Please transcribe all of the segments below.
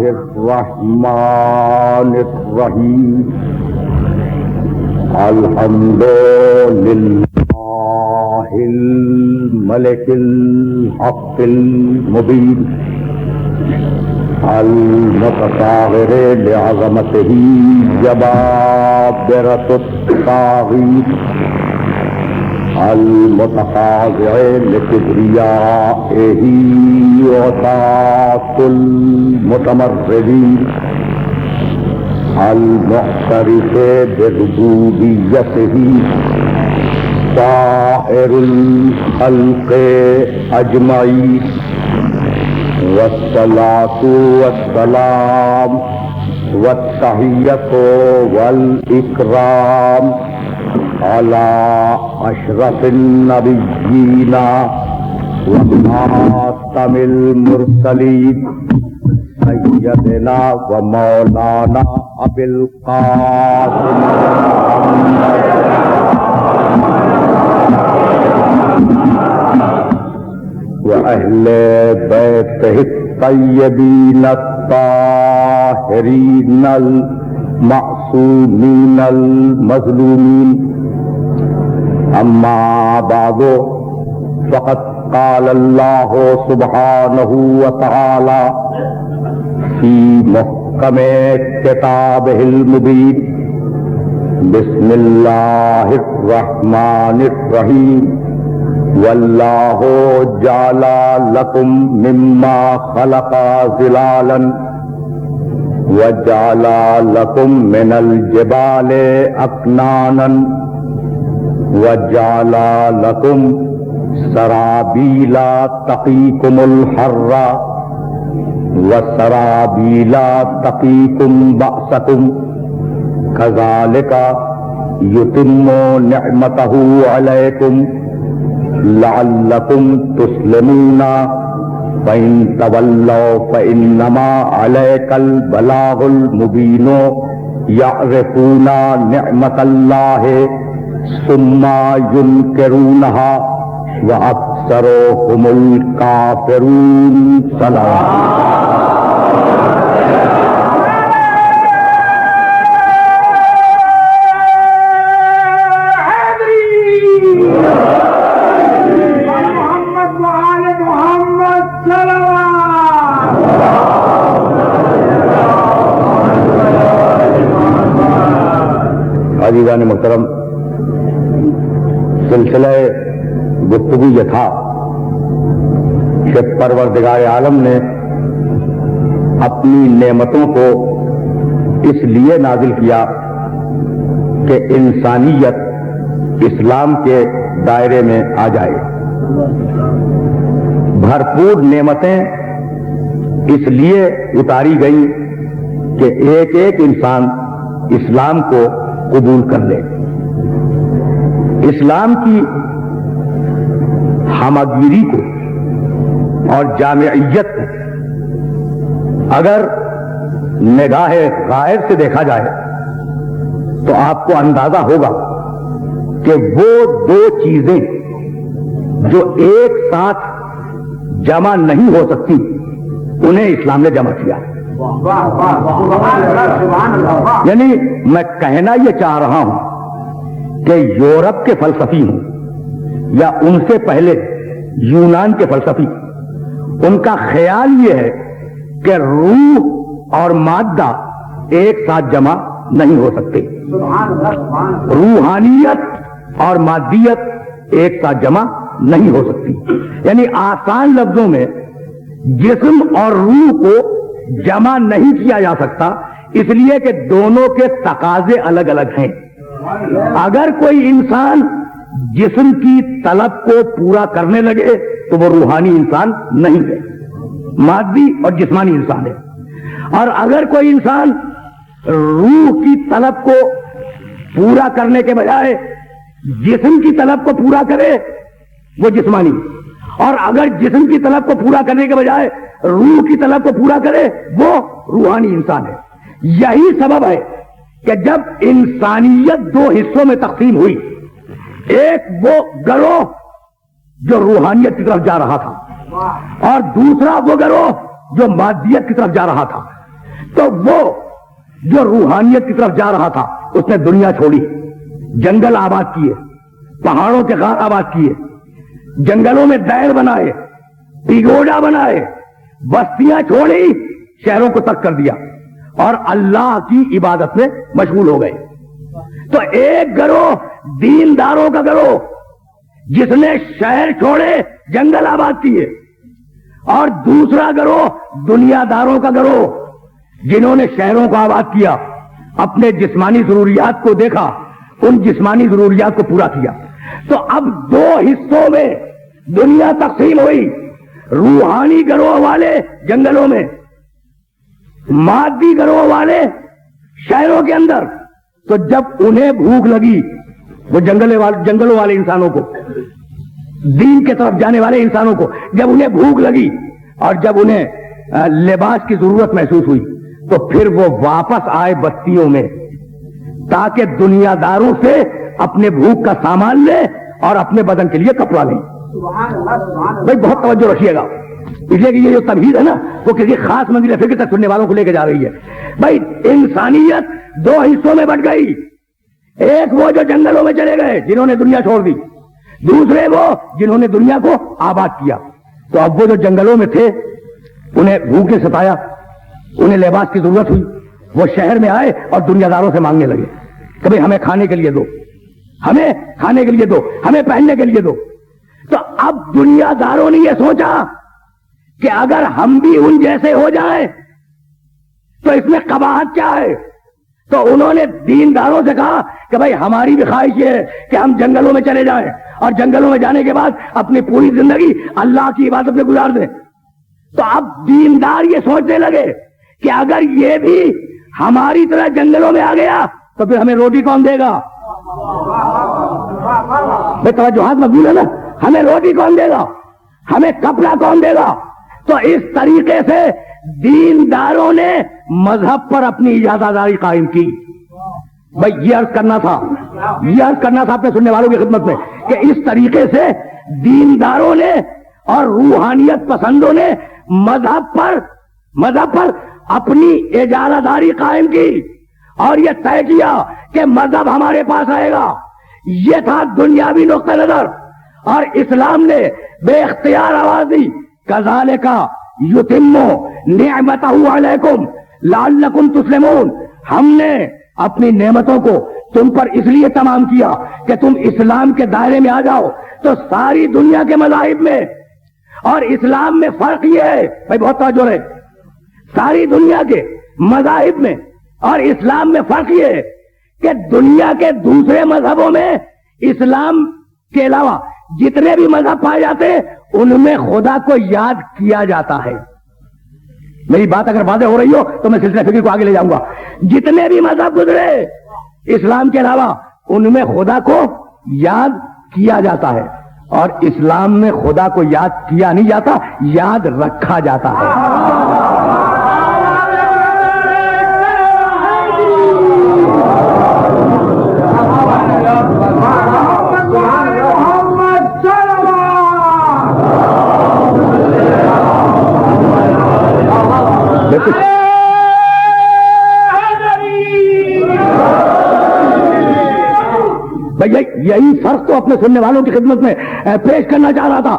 الرحمن الرحیم الحمد للہ الملک الحق المبین المتطاہر لعظمتہ جبابرۃ الطاغین المتخاضع لکبریائہ وطاعت المتمردین المعترف بربوبیتہ سائر الخلق اجمعین والصلاة والسلام والتحیۃ والاکرام علی اشرف النبیین وخاتم المرسلین سیدنا و مولانا ابی القاسم وأهل بيته الطيبين الطاهرين المعصومين المظلومين أما بعد فقد قال الله سبحانه وتعالى في محكم كتابه المبين بسم الله الرحمن الرحيم واللہ جعل لکم مما خلق ظلالا وجعل لکم من الجبال اکنانا وجعل لکم سرابیل تقیکم الحر وسرابیل تقیکم بأسکم کذالک یتم نعمتہ علیکم لعلکم تسلمون فإن تولوا فإنما عليك البلاغ المبين يعرفون نعمة الله ثم ينكرونها وأكثرهم الكافرون. سلام. عزیزان محترم، سلسلہ گفتگو یہ تھا کہ پروردگار عالم نے اپنی نعمتوں کو اس لیے نازل کیا کہ انسانیت اسلام کے دائرے میں آ جائے. بھرپور نعمتیں اس لیے اتاری گئی کہ ایک ایک انسان اسلام کو قبول کر لے. اسلام کی ہمگیری کو اور جامعیت کو اگر نگاہ غائب سے دیکھا جائے تو آپ کو اندازہ ہوگا کہ وہ دو چیزیں جو ایک ساتھ جمع نہیں ہو سکتی انہیں اسلام نے جمع کیا. یعنی میں کہنا یہ چاہ رہا ہوں کہ یورپ کے فلسفی ہوں یا ان سے پہلے یونان کے فلسفی، ان کا خیال یہ ہے کہ روح اور مادہ ایک ساتھ جمع نہیں ہو سکتے. روحانیت اور مادیت ایک ساتھ جمع نہیں ہو سکتی. یعنی آسان لفظوں میں جسم اور روح کو جمع نہیں کیا جا سکتا، اس لیے کہ دونوں کے تقاضے الگ الگ ہیں. اگر کوئی انسان جسم کی طلب کو پورا کرنے لگے تو وہ روحانی انسان نہیں ہے، مادی اور جسمانی انسان ہے. اور اگر کوئی انسان روح کی طلب کو پورا کرنے کے بجائے جسم کی طلب کو پورا کرے وہ جسمانی، اور اگر جسم کی طلب کو پورا کرنے کے بجائے روح کی طلب کو پورا کرے وہ روحانی انسان ہے. یہی سبب ہے کہ جب انسانیت دو حصوں میں تقسیم ہوئی، ایک وہ گروہ جو روحانیت کی طرف جا رہا تھا اور دوسرا وہ گروہ جو مادیت کی طرف جا رہا تھا، تو وہ جو روحانیت کی طرف جا رہا تھا اس نے دنیا چھوڑی، جنگل آباد کیے، پہاڑوں کے غار آباد کیے، جنگلوں میں دیر بنائے، پیگوڈا بنائے، بستیاں چھوڑی، شہروں کو ترک کر دیا اور اللہ کی عبادت میں مشغول ہو گئے۔ تو ایک گروہ دینداروں کا گروہ جس نے شہر چھوڑے، جنگل آباد کیے، اور دوسرا گروہ دنیا داروں کا گروہ جنہوں نے شہروں کو آباد کیا، اپنے جسمانی ضروریات کو دیکھا، ان جسمانی ضروریات کو پورا کیا۔ تو اب دو حصوں میں دنیا تقسیم ہوئی، روحانی گروہ والے جنگلوں میں، مادی گروہ والے شہروں کے اندر۔ تو جب انہیں بھوک لگی، وہ جنگلوں والے انسانوں کو، دین کے طرف جانے والے انسانوں کو جب انہیں بھوک لگی اور جب انہیں لباس کی ضرورت محسوس ہوئی، تو پھر وہ واپس آئے بستیوں میں تاکہ دنیا داروں سے اپنے بھوک کا سامان لے اور اپنے بدن کے لیے کپڑا لیں۔ بھائی بہت توجہ رکھیے گا، اس لیے کہ یہ جو تمہید ہے نا وہ کسی خاص منزل فکر تک سننے والوں کو لے کے جا رہی ہے۔ بھائی انسانیت دو حصوں میں بٹ گئی، ایک وہ جو جنگلوں میں چلے گئے جنہوں نے دنیا چھوڑ دی، دوسرے وہ جنہوں نے دنیا کو آباد کیا۔ تو اب وہ جو جنگلوں میں تھے انہیں بھوک نے ستایا، انہیں لباس کی ضرورت ہوئی، وہ شہر میں آئے اور دنیا داروں سے مانگنے لگے کہ بھئی ہمیں کھانے کے لیے دو، ہمیں کھانے کے لیے دو، ہمیں پہننے کے لیے دو۔ تو اب دنیا داروں نے یہ سوچا کہ اگر ہم بھی ان جیسے ہو جائیں تو اس میں قباحت کیا ہے؟ تو انہوں نے دینداروں سے کہا کہ بھئی ہماری بھی خواہش یہ ہے کہ ہم جنگلوں میں چلے جائیں اور جنگلوں میں جانے کے بعد اپنی پوری زندگی اللہ کی عبادت میں گزار دیں۔ تو اب دیندار یہ سوچنے لگے کہ اگر یہ بھی ہماری طرح جنگلوں میں آ گیا تو پھر ہمیں روٹی کون دے گا؟ بھئی توجہات مقبول ہے نا، ہمیں روٹی کون دے گا، ہمیں کپڑا کون دے گا؟ تو اس طریقے سے دینداروں نے مذہب پر اپنی اجازت داری قائم کی۔ بھئی یہ عرض کرنا تھا اپنے سننے والوں کی خدمت میں کہ اس طریقے سے دینداروں نے اور روحانیت پسندوں نے مذہب پر اپنی اجازت داری قائم کی اور یہ طے کیا کہ مذہب ہمارے پاس آئے گا۔ یہ تھا دنیاوی نقطہ نظر، اور اسلام نے بے اختیار آواز دی، کذالک یتم نعمتہ علیکم لعلکم تسلمون۔ ہم نے اپنی نعمتوں کو تم پر اس لیے تمام کیا کہ تم اسلام کے دائرے میں آ جاؤ۔ تو ساری دنیا کے مذاہب میں اور اسلام میں فرق یہ ہے، بھائی بہت توجہ رہے، ساری دنیا کے مذاہب میں اور اسلام میں فرق یہ ہے کہ دنیا کے دوسرے مذہبوں میں اسلام کے علاوہ جتنے بھی مذہب پائے جاتے ہیں ان میں خدا کو یاد کیا جاتا ہے۔ میری بات اگر واضح ہو رہی ہو تو میں سلسلہ فکر کو آگے لے جاؤں گا۔ جتنے بھی مذہب گزرے اسلام کے علاوہ ان میں خدا کو یاد کیا جاتا ہے، اور اسلام میں خدا کو یاد کیا نہیں جاتا، یاد رکھا جاتا ہے۔ یہی فرق تو اپنے سننے والوں کی خدمت میں پیش کرنا چاہ رہا تھا۔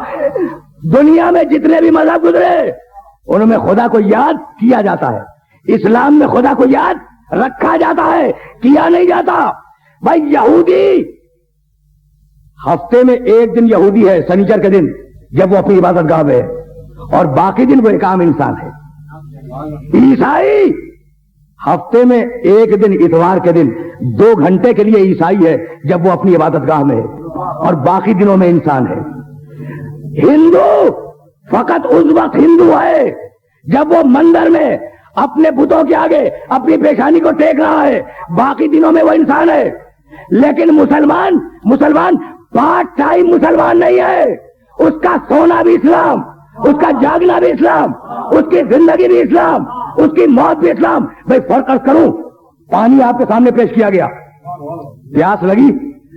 دنیا میں جتنے بھی مذہب گزرے ان میں خدا کو یاد کیا جاتا ہے، اسلام میں خدا کو یاد رکھا جاتا ہے، کیا نہیں جاتا۔ بھائی یہودی ہفتے میں ایک دن یہودی ہے، سنیچر کے دن جب وہ اپنی عبادت گاہ میں ہے، اور باقی دن وہ ایک عام انسان ہے۔ عیسائی ہفتے میں ایک دن اتوار کے دن 2 گھنٹے کے لیے عیسائی ہے جب وہ اپنی عبادت گاہ میں ہے، اور باقی دنوں میں انسان ہے۔ ہندو فقط اس وقت ہندو ہے جب وہ مندر میں اپنے بتوں کے آگے اپنی پیشانی کو ٹیک رہا ہے، باقی دنوں میں وہ انسان ہے۔ لیکن مسلمان پارٹ ٹائم مسلمان نہیں ہے، اس کا سونا بھی اسلام، اس کا جاگنا بھی اسلام، اس کی زندگی بھی اسلام، اس کی موت بھی اسلام۔ بھائی فرق کروں، پانی آپ کے سامنے پیش کیا گیا، پیاس لگی،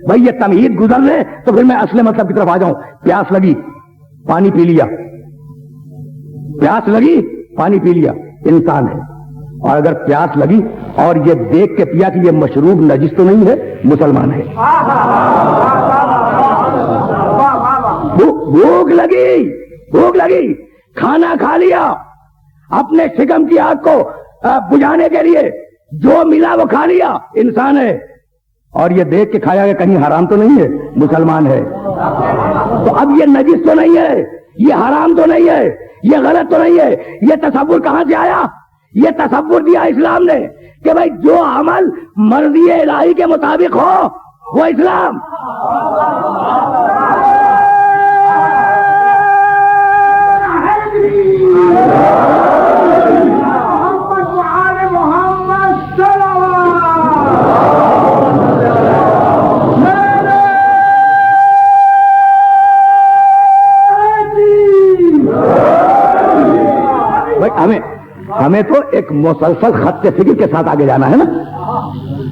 بھائی یہ تمہید گزر لے تو پھر میں اصل مطلب کی طرف آ جاؤں۔ پیاس لگی، پانی پی لیا، پیاس لگی، پانی پی لیا، انسان ہے۔ اور اگر پیاس لگی اور یہ دیکھ کے پیا کہ یہ مشروب نجس تو نہیں ہے، مسلمان ہے. بھوک لگی کھانا کھا لیا، اپنے شکم کی آگ کو بجھانے کے لیے جو ملا وہ کھا لیا، انسان ہے. اور یہ دیکھ کے کھایا کہ کہیں حرام تو نہیں ہے، مسلمان ہے. تو اب یہ نجس تو نہیں ہے، یہ حرام تو نہیں ہے، یہ غلط تو نہیں ہے. یہ تصور کہاں سے آیا؟ یہ تصور دیا اسلام نے کہ بھائی جو عمل مرضی الہی کے مطابق ہو وہ اسلام. ہمیں تو ایک مسلسل خط فکر کے ساتھ آگے جانا ہے نا،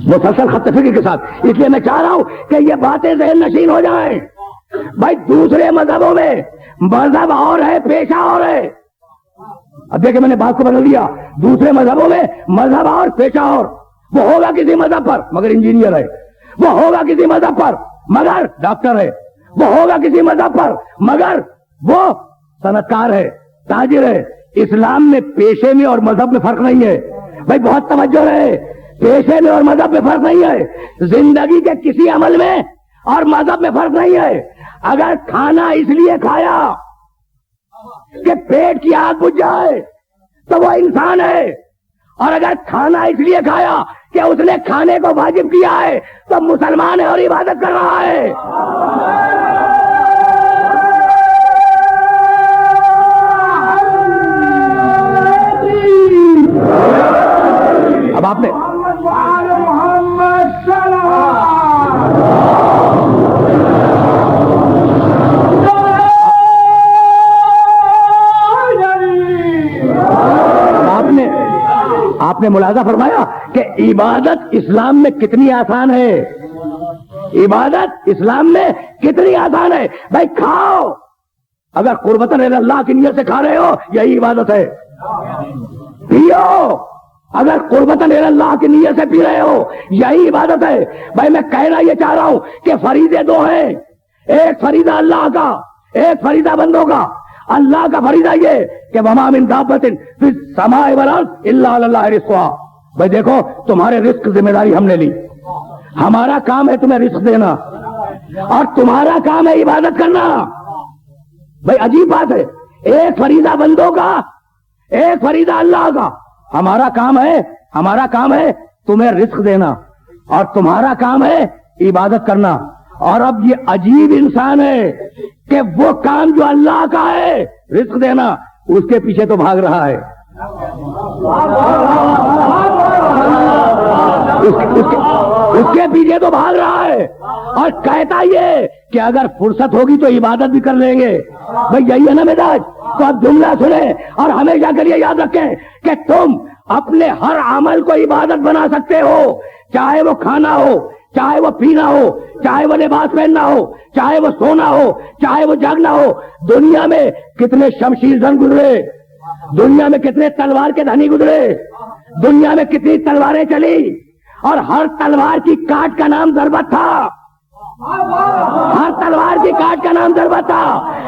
مسلسل خط فکر کے ساتھ. اس لیے میں چاہ رہا ہوں کہ یہ باتیں ذہن نشین ہو جائیں. بھائی دوسرے مذہبوں میں مذہب اور ہے، پیشہ اور ہے. اب دیکھیں میں نے بات کو بدل دیا. دوسرے مذہبوں میں مذہب اور پیشہ اور. وہ ہوگا کسی مذہب پر مگر انجینئر ہے، وہ ہوگا کسی مذہب پر مگر ڈاکٹر ہے، وہ ہوگا کسی مذہب پر مگر وہ صنعت کار ہے، تاجر ہے. اسلام میں پیشے میں اور مذہب میں فرق نہیں ہے. بھائی بہت توجہ رہے، پیشے میں اور مذہب میں فرق نہیں ہے. زندگی کے کسی عمل میں اور مذہب میں فرق نہیں ہے. اگر کھانا اس لیے کھایا کہ پیٹ کی آگ بجھ جائے تو وہ انسان ہے، اور اگر کھانا اس لیے کھایا کہ اس نے کھانے کو واجب کیا ہے تو مسلمان ہے اور عبادت کر رہا ہے. اب آپ نے آپ نے ملاحظہ فرمایا کہ عبادت اسلام میں کتنی آسان ہے. عبادت اسلام میں کتنی آسان ہے. بھائی کھاؤ، اگر قربتاً اللہ کی نیت سے کھا رہے ہو یہی عبادت ہے. پیو، اگر قربتاً اللہ کی نیت سے پی رہے ہو یہی عبادت ہے. بھائی میں کہنا یہ چاہ رہا ہوں کہ فریضے دو ہیں، ایک فریضہ اللہ کا، ایک فریضہ بندوں کا. اللہ کا فریضہ یہ کہ وما من دابۃ فی السماء والارض الا علی اللہ رزقها. بھائی دیکھو تمہارے رزق ذمہ داری ہم نے لی، ہمارا کام ہے تمہیں رزق دینا اور تمہارا کام ہے عبادت کرنا. بھائی عجیب بات ہے، ایک فریضہ بندوں کا، ایک فریضہ اللہ کا. ہمارا کام ہے تمہیں رزق دینا اور تمہارا کام ہے عبادت کرنا. اور اب یہ عجیب انسان ہے کہ وہ کام جو اللہ کا ہے رزق دینا اس کے پیچھے تو بھاگ رہا ہے، اس کے پیچھے تو بھاگ رہا ہے اور کہتا یہ کہ اگر فرصت ہوگی تو عبادت بھی کر لیں گے. بھئی یہی ہے نا مزاج. تو اب جملہ سنیں اور ہمیشہ کے لیے یاد رکھیں کہ تم اپنے ہر عمل کو عبادت بنا سکتے ہو، چاہے وہ کھانا ہو، چاہے وہ پینا ہو، چاہے وہ لباس پہننا ہو، چاہے وہ سونا ہو، چاہے وہ جاگنا ہو. دنیا میں کتنے شمشیر زن گزرے، دنیا میں کتنے تلوار کے دھنی گزرے، دنیا میں کتنی تلواریں چلی اور ہر تلوار کی کاٹ کا نام ضربت تھا، ہر تلوار کی کاٹ کا نام ضربت تھا.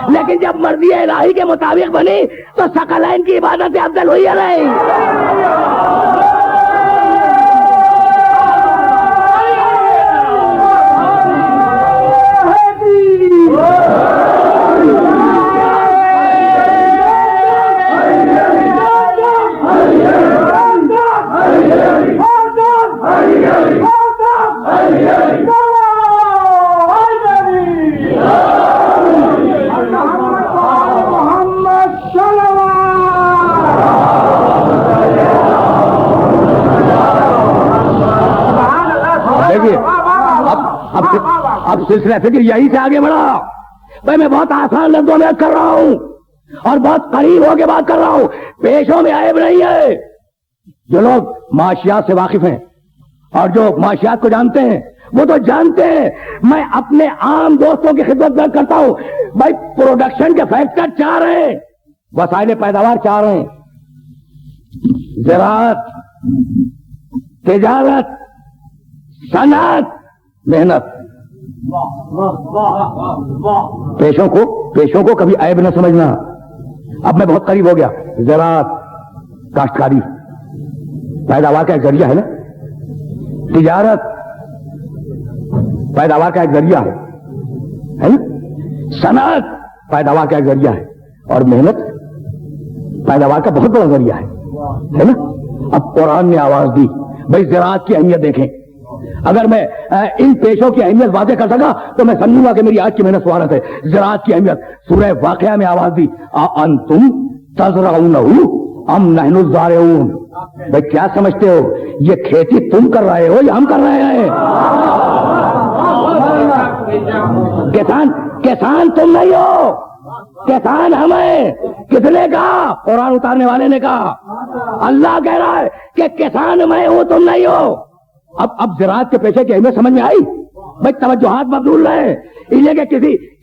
لیکن جب مرضی الہی کے مطابق بنی تو ثقلین کی عبادت سے افضل ہوئی ہے نہیں. اب سلسلہ فکر یہی سے آگے بڑھا. بھائی میں بہت آسان لفظوں میں کر رہا ہوں اور بہت قریب ہو کے بات کر رہا ہوں، پیشوں میں عیب نہیں ہے. جو لوگ معاشیات سے واقف ہیں اور جو معاشیات کو جانتے ہیں وہ تو جانتے ہیں. میں اپنے عام دوستوں کی خدمت میں کرتا ہوں. بھائی پروڈکشن کے فیکٹر 4 ہیں، وسائل پیداوار 4 ہیں، زراعت، تجارت, صنعت, محنت. پیشوں کو کبھی عیب نہ سمجھنا. اب میں بہت قریب ہو گیا. زراعت, کاشتکاری پیداوار کا ایک ذریعہ ہے نا. تجارت پیداوار کا ایک ذریعہ ہے نا. صنعت پیداوار کا ایک ذریعہ ہے, اور محنت پیداوار کا بہت بڑا ذریعہ ہے نا. اب قرآن نے آواز دی, بھائی زراعت کی اہمیت دیکھیں. اگر میں ان پیشوں کی اہمیت واضح کر سکا تو میں سمجھوں گا کہ میری آج کی محنت سوارت ہے. زراعت کی اہمیت سورہ واقعہ میں آواز دی, انتم تزرعونہ ام نحن الزارعون. بھائی کیا سمجھتے ہو, یہ کھیتی تم کر رہے ہو یا ہم کر رہے ہیں؟ کسان تم نہیں ہو, کسان ہم ہیں. کس نے کہا؟ قرآن اتارنے والے نے کہا. اللہ کہہ رہا ہے کہ کسان میں ہوں, تم نہیں ہو. اب زراعت کے پیشے کی اہمیت سمجھ میں آئی؟ بھائی توجہات بدل رہے ہیں, اس لیے کہ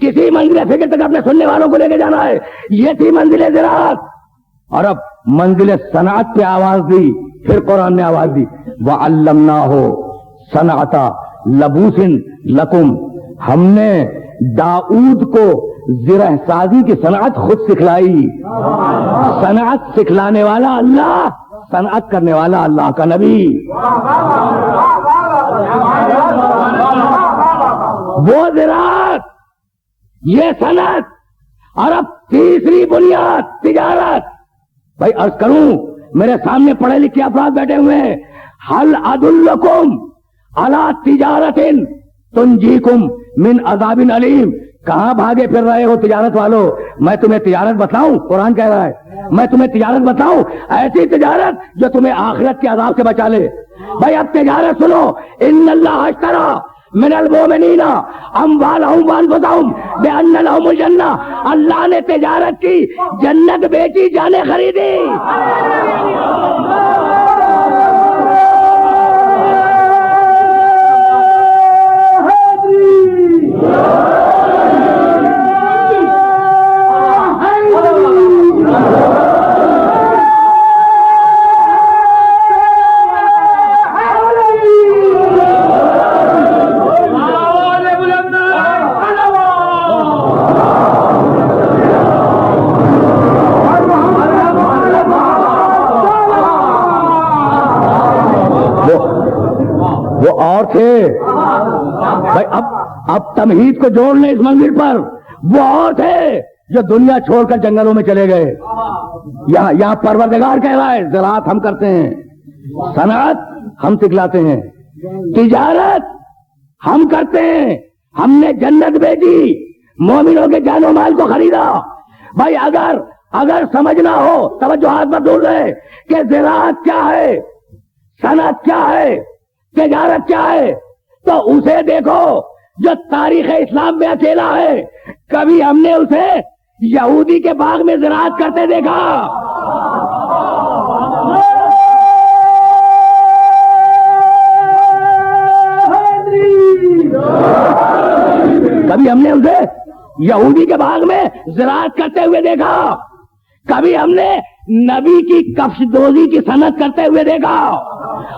کسی منزل فکر تک اپنے سننے والوں کو لے کے جانا ہے. یہ تھی منزل زراعت, اور اب منزل صنعت پہ آواز دی. پھر قرآن نے آواز دی, وَعَلَّمْنَاهُ صَنْعَةَ لَبُوسٍ لَكُمْ. ہم نے داؤد کو زرہ سازی کی صنعت خود سکھلائی. صنعت سکھلانے والا اللہ, صنعت کرنے والا اللہ کا نبی. وہ زراعت, یہ صنعت, اور اب تیسری بنیاد تجارت. بھائی عرض کروں, میرے سامنے پڑھے لکھے افراد بیٹھے ہوئے ہیں. هل ادلکم علی تجارت تنجیکم من عذاب علیم. کہاں بھاگے پھر رہے ہو تجارت والو؟ میں تمہیں تجارت بتاؤں, قرآن کہہ رہا ہے میں تمہیں تجارت بتاؤں, ایسی تجارت جو تمہیں آخرت کے عذاب سے بچا لے. بھائی اب تجارت سنو, ان اللہ اشترى من المؤمنین اموالهم وانفسهم بان لهم الجنہ. اللہ نے تجارت کی, جنت بیچی, جانیں خریدی. وہ اور تھے بھائی. اب تمہید کو جوڑ لیں اس منزل پر. وہ اور تھے جو دنیا چھوڑ کر جنگلوں میں چلے گئے. یہاں پروردگار کہہ رہا ہے زراعت ہم کرتے ہیں, صنعت ہم سکھلاتے ہیں, تجارت ہم کرتے ہیں. ہم نے جنت بھیجی, مومنوں کے جان و مال کو خریدا. بھائی اگر سمجھنا ہو, توجہات پر دور رہے کہ زراعت کیا ہے, صنعت کیا ہے, تجارت کیا ہے, تو اسے دیکھو جو تاریخ اسلام میں اکیلا ہے. کبھی ہم نے اسے یہودی کے باغ میں زراعت کرتے دیکھا. کبھی ہم نے اسے یہودی کے باغ میں زراعت کرتے ہوئے دیکھا. کبھی ہم نے نبی کی کفش دوزی کی صنعت کرتے ہوئے دیکھا,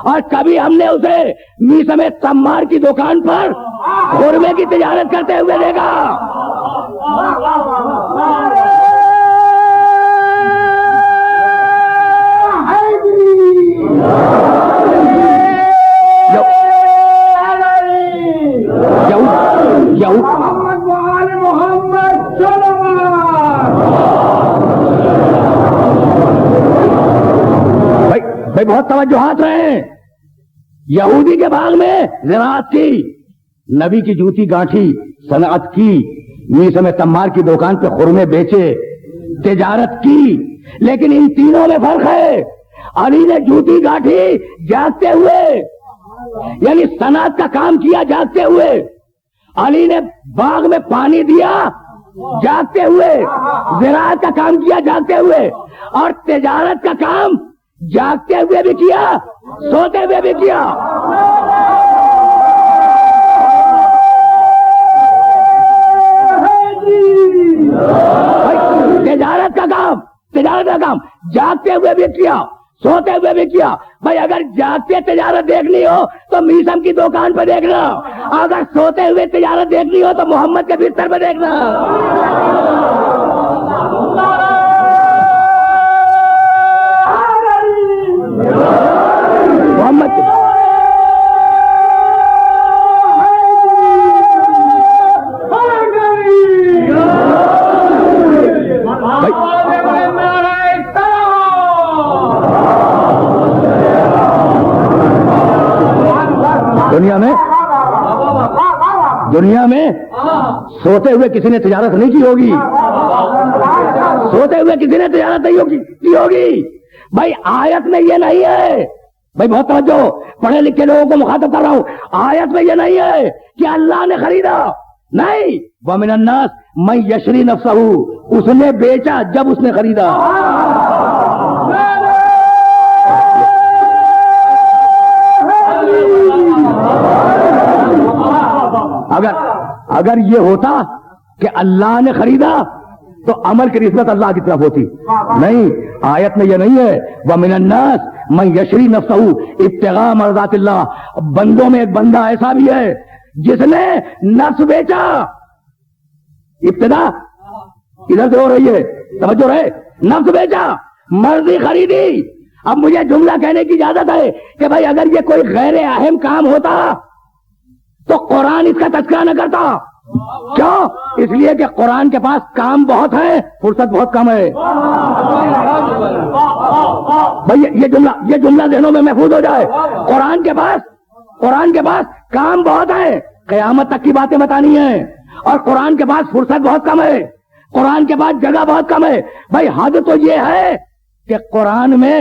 اور کبھی ہم نے اسے میسم تمار کی دکان پر خورمے کی تجارت کرتے ہوئے دیکھا. بھائی بہت توجہات رہے. یہودی کے باغ میں زراعت کی, نبی کی جوتی گانٹھی صنعت کی, میسم تمار کی دکان پہ خورمے بیچے, تجارت کی. لیکن ان تینوں میں فرق ہے. علی نے جوتی گانٹھی جاگتے ہوئے, یعنی صنعت کا کام کیا جاگتے ہوئے. علی نے باغ میں پانی دیا جاگتے ہوئے, زراعت کا کام کیا جاگتے ہوئے, اور تجارت کا کام جاگتے ہوئے بھی کیا, سوتے ہوئے بھی کیا. تجارت کا کام جاگتے ہوئے بھی کیا, سوتے ہوئے بھی کیا. بھائی اگر جاگتے تجارت دیکھنی ہو تو میسم کی دکان پہ دیکھنا, اگر سوتے ہوئے تجارت دیکھنی ہو تو محمد کے بستر پہ دیکھنا. محمد دنیا میں سوتے ہوئے کسی نے تجارت نہیں کی ہوگی, سوتے ہوئے کسی نے تجارت نہیں کی ہوگی. بھائی آیت میں یہ نہیں ہے, بھائی بہت توجہ, پڑھے لکھے لوگوں کو مخاطب کر رہا ہوں, آیت میں یہ نہیں ہے کہ اللہ نے خریدا, نہیں. وَمِنَ النَّاسِ مَن يَشْرِي نَفْسَهُ, اس نے بیچا جب اس نے خریدا. اگر یہ ہوتا کہ اللہ نے خریدا تو عمل کی نسبت اللہ کی طرف ہوتی, نہیں. آیت میں یہ نہیں ہے. وَمِنَ النَّاسِ مَن يَشْرِي نَفْسَهُ ابْتِغَاءَ مَرْضَاتِ اللَّهِ, بندوں میں ایک بندہ ایسا بھی ہے جس نے نفس بیچا. ابتدا ادھر سے ہو رہی ہے, توجہ رہے, نفس بیچا, مرضی خریدی. اب مجھے جملہ کہنے کی اجازت ہے کہ بھائی اگر یہ کوئی غیر اہم کام ہوتا تو قرآن اس کا تذکرہ نہ کرتا. کیوں؟ اس لیے کہ قرآن کے پاس کام بہت ہے, فرصت بہت کم ہے. بھائی یہ جملہ ذہنوں میں محفوظ ہو جائے. قرآن کے پاس کام بہت ہے, قیامت تک کی باتیں بتانی ہیں, اور قرآن کے پاس فرصت بہت کم ہے, قرآن کے پاس جگہ بہت کم ہے. بھائی حد تو یہ ہے کہ قرآن میں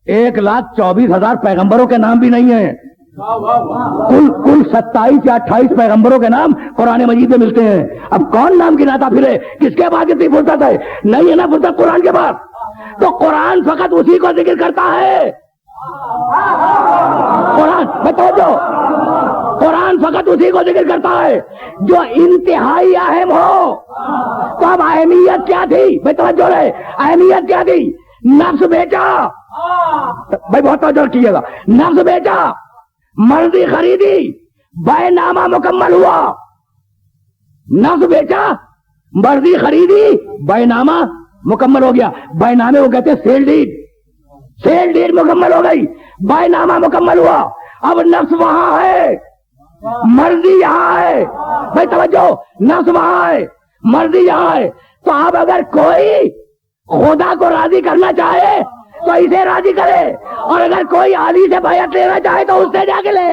1,24,000 پیغمبروں کے نام بھی نہیں ہیں. کل 27 یا 28 پیغمبروں کے نام قرآن مجید میں ملتے ہیں. اب کون نام گناتا پھرے, کس کے پاس اتنی فرصت ہے؟ نہیں ہے نا فرصت قرآن کے پاس. تو قرآن فقط اسی کو ذکر کرتا ہے. قرآن فقط اسی کو ذکر کرتا ہے جو انتہائی اہم ہو. تو اب اہمیت کیا تھی؟ بھائی توجہ رہے, اہمیت کیا تھی؟ نفس بیچا. بھائی بہت توجہ کیجیے گا. نفس بیچا, مرضی خریدی, بے نامہ مکمل ہوا. نفس بیچا, مرضی خریدی, بے نامہ مکمل ہو گیا. بے نامے وہ کہتے ہیں سیل ڈیڈ. سیل ڈیڈ مکمل ہو گئی, بے نامہ مکمل ہوا. اب نفس وہاں ہے, مرضی یہاں ہے. بھائی توجہ, نفس وہاں ہے, مرضی یہاں ہے. تو اب اگر کوئی خدا کو راضی کرنا چاہے تو اسے راضی کرے, اور اگر کوئی علی سے بیعت لینا چاہے تو اس سے جا کے لے.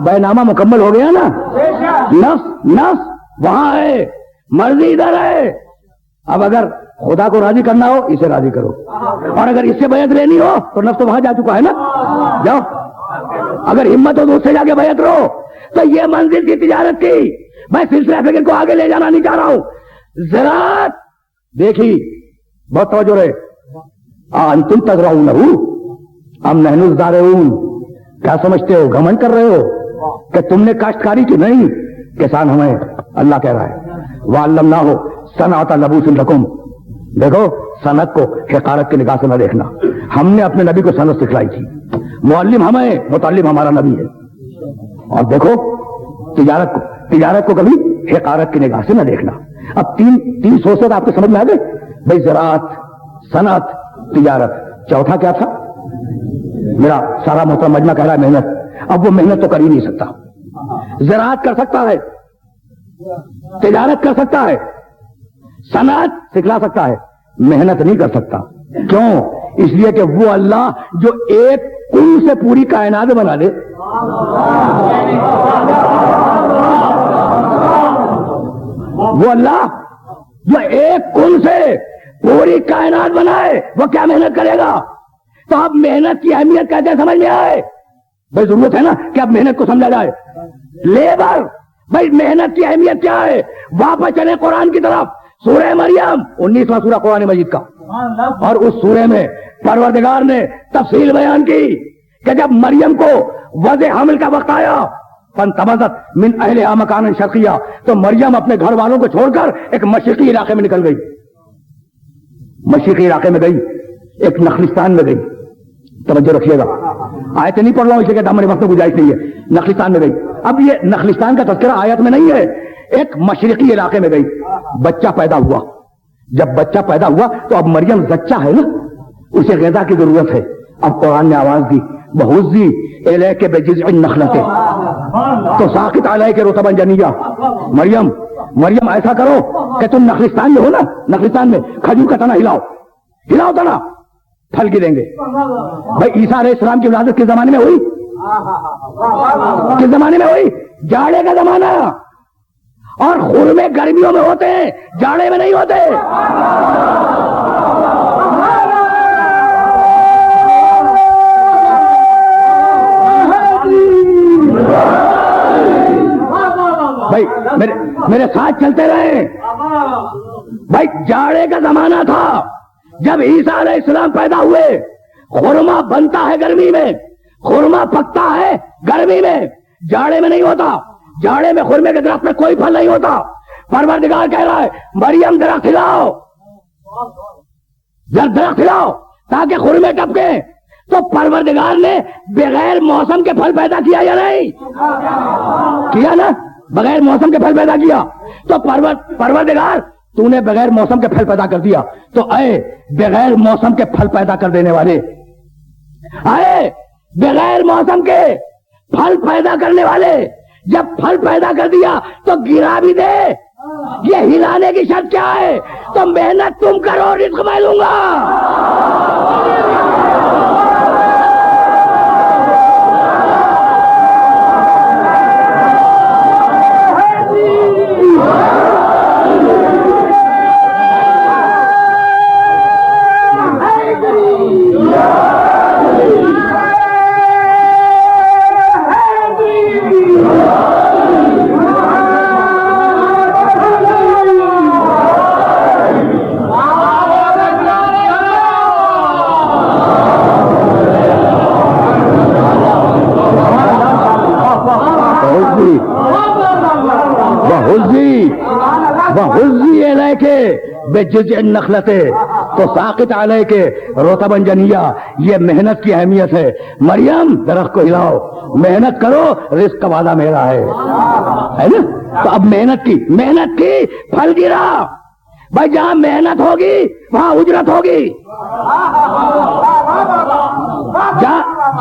بینامہ مکمل ہو گیا نا. نفس وہاں ہے, مرضی ادھر ہے. اب اگر خدا کو راضی کرنا ہو اسے راضی کرو, اور اگر اس سے بیعت لینی ہو تو نفس تو وہاں جا چکا ہے نا, جاؤ. اگر ہمت ہو تو اس سے جا کے بیعت لو. تو یہ منزل کی تجارت تھی. میں سلسلہ فکر کو آگے لے جانا نہیں چاہ رہا ہوں. زراعت دیکھی, بہت توجہ رہے. انتم تزرعونہ ام نحن الزارعون. کیا سمجھتے ہو, گھمنڈ کر رہے ہو کہ تم نے کاشتکاری کی؟ نہیں, کسان ہمیں. اللہ کہہ رہا ہے وَعَلَّمْنَاهُ صَنْعَةَ لَبُوسٍ لَكُمْ. دیکھو, صنعت کو حقارت کی نگاہ سے نہ دیکھنا. ہم نے اپنے نبی کو صنعت سکھلائی تھی. معلم ہمیں, متعلم ہمارا نبی ہے. اور دیکھو تجارت کو کبھی حقارت کی نگاہ سے نہ دیکھنا. اب تین سوچ آپ کو سمجھ میں آ گئے. بھائی زراعت, صنعت, تجارت. چوتھا کیا تھا؟ میرا سارا محترم مجمع کہہ رہا ہے محنت. اب وہ محنت تو کر ہی نہیں سکتا. زراعت کر سکتا ہے, تجارت کر سکتا ہے, صنعت سکھلا سکتا ہے، محنت نہیں کر سکتا. کیوں؟ اس لیے کہ وہ اللہ جو ایک کن سے پوری کائنات بنا دے، وہ اللہ جو ایک کن سے پوری کائنات بنائے، وہ کیا محنت کرے گا؟ تو اب محنت کی اہمیت کیسے سمجھ میں آئے؟ بھائی ضرورت ہے نا کہ اب محنت کو سمجھا جائے. لیبر، بھائی محنت کی اہمیت کیا ہے؟ واپس چلے قرآن کی طرف. سورہ مریم 19واں سورہ قرآن مجید کا، اور اس سورہ میں پروردگار نے تفصیل بیان کی کہ جب مریم کو وضع حمل کا وقت آیا، فانتبذت من اہلہا مکانا شرقیہ، تو مریم اپنے گھر والوں کو چھوڑ کر ایک مشرقی علاقے میں نکل گئی. مشرقی علاقے میں گئی، ایک نخلستان میں گئی. توجہ رکھیے گا، آیتیں نہیں پڑھ رہا ہوں اس لیے کہ ہمارے وقت میں گنجائش نہیں ہے. نخلستان میں گئی. اب یہ نخلستان کا تذکرہ آیت میں نہیں ہے، ایک مشرقی علاقے میں گئی. بچہ پیدا ہوا. جب بچہ پیدا ہوا تو اب مریم زچہ ہے نا، اسے غذا کی ضرورت ہے. اب قرآن نے آواز دی، بہزی الیک بجذع النخلۃ تو ساقط علیک رطبا جنیہ. مریم ایسا کرو کہ تم نخلستان میں ہو نا، نخلستان میں کھجور کا تنا ہلاؤ تنا، پھل گریں گے. بھائی عیسیٰ علیہ السلام کی ولادت کس زمانے میں ہوئی؟ کس زمانے میں ہوئی؟ جاڑے کا زمانہ. اور خرمے گرمیوں میں ہوتے ہیں، جاڑے میں نہیں ہوتے. بھائی میرے ساتھ چلتے رہے. بھائی جاڑے کا زمانہ تھا جب عیسیٰ علیہ السلام پیدا ہوئے. خرما بنتا ہے گرمی میں، خرما پکتا ہے گرمی میں، جاڑے میں نہیں ہوتا. جاڑے میں خرمے کے درخت میں کوئی پھل نہیں ہوتا. پروردگار کہہ رہا ہے مریم درخت ہلاؤ، درخت ہلاؤ تاکہ خرمے ٹپکے. تو پروردگار نے بغیر موسم کے پھل پیدا کیا یا نہیں کیا؟ نا، بغیر موسم کے پھل پیدا کیا. تو پروردگار تو نے بغیر موسم کے پھل پیدا کر دیا. تو اے بغیر موسم کے پھل پیدا کر دینے والے، اے بغیر موسم کے پھل پیدا کرنے والے، جب پھل پیدا کر دیا تو گرا بھی دے. یہ ہلانے کی شرط کیا ہے؟ تو محنت تم کرو، رزق میں لوں گا. وَهُزِّي إِلَيْكِ بِجِذْعِ النَّخْلَةِ تو ساقط علیک رطبا جنیہ. یہ محنت کی اہمیت ہے. مریم درخت کو ہلاؤ، محنت کرو، رزق کا وعدہ میرا ہے نا. تو اب محنت کی پھل گرا. بھائی جہاں محنت ہوگی وہاں اجرت ہوگی.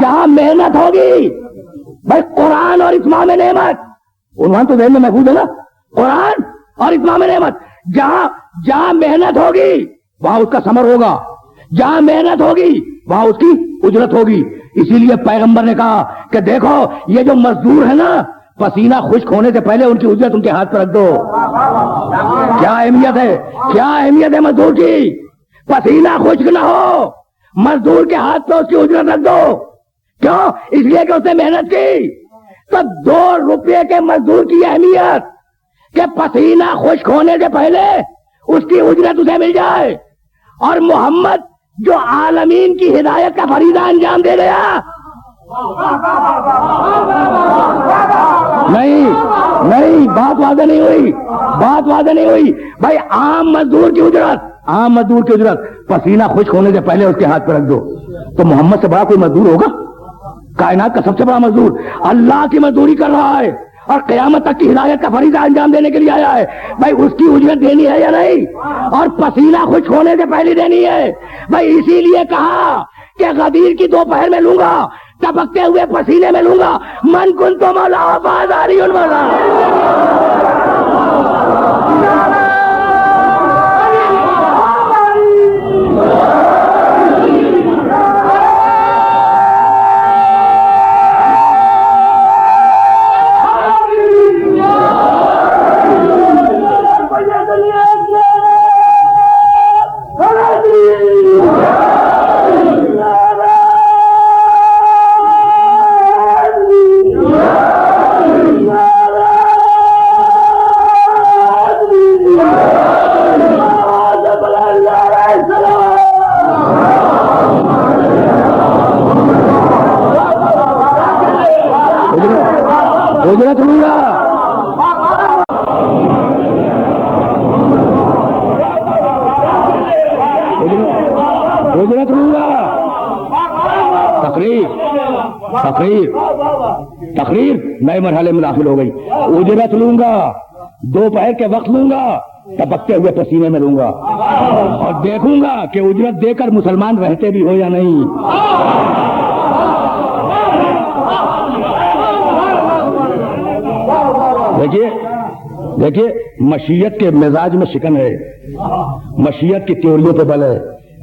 جہاں محنت ہوگی، بھائی قرآن اور اتمام نعمت، عنوان تو ذہن میں محفوظ ہے نا، قرآن اور اتمام نعمت. جہاں محنت ہوگی وہاں اس کا ثمر ہوگا، جہاں محنت ہوگی وہاں اس کی اجرت ہوگی. اسی لیے پیغمبر نے کہا کہ دیکھو یہ جو مزدور ہے نا، پسینہ خشک ہونے سے پہلے ان کی اجرت ان کے ہاتھ پر رکھ دو. کیا اہمیت ہے، کیا اہمیت ہے مزدور کی. پسینہ خشک نہ ہو، مزدور کے ہاتھ پہ اس کی اجرت رکھ دو. کیوں؟ اس لیے کہ اس نے محنت کی. تو 2 روپے کے مزدور کی اہمیت کہ پسینہ خشک ہونے سے پہلے اس کی اجرت اسے مل جائے. اور محمد جو عالمین کی ہدایت کا فریضہ انجام دے گیا، نہیں بات واضح نہیں ہوئی. بھائی عام مزدور کی اجرت پسینہ خشک ہونے سے پہلے اس کے ہاتھ پہ رکھ دو. تو محمد سے بڑا کوئی مزدور ہوگا؟ کائنات کا سب سے بڑا مزدور اللہ کی مزدوری کر رہا ہے اور قیامت تک کی ہدایت کا فریضہ انجام دینے کے لیے آیا ہے. بھائی اس کی اجرت دینی ہے یا نہیں؟ اور پسینہ خشک ہونے سے پہلے دینی ہے. بھائی اسی لیے کہا کہ غدیر کی دوپہر میں لوں گا، ٹپکتے ہوئے پسینے میں لوں گا. من کن تو مولا بازاری مولا. تقریر نئے مرحلے میں داخل ہو گئی. اجرت لوں گا, دوپہر کے وقت لوں گا, ٹپکتے ہوئے پسینے میں لوں گا, اور دیکھوں گا کہ اجرت دے کر مسلمان رہتے بھی ہو یا نہیں. دیکھیے مشیت کے مزاج میں شکن ہے, مشیت کی تیوریوں پہ بل ہے.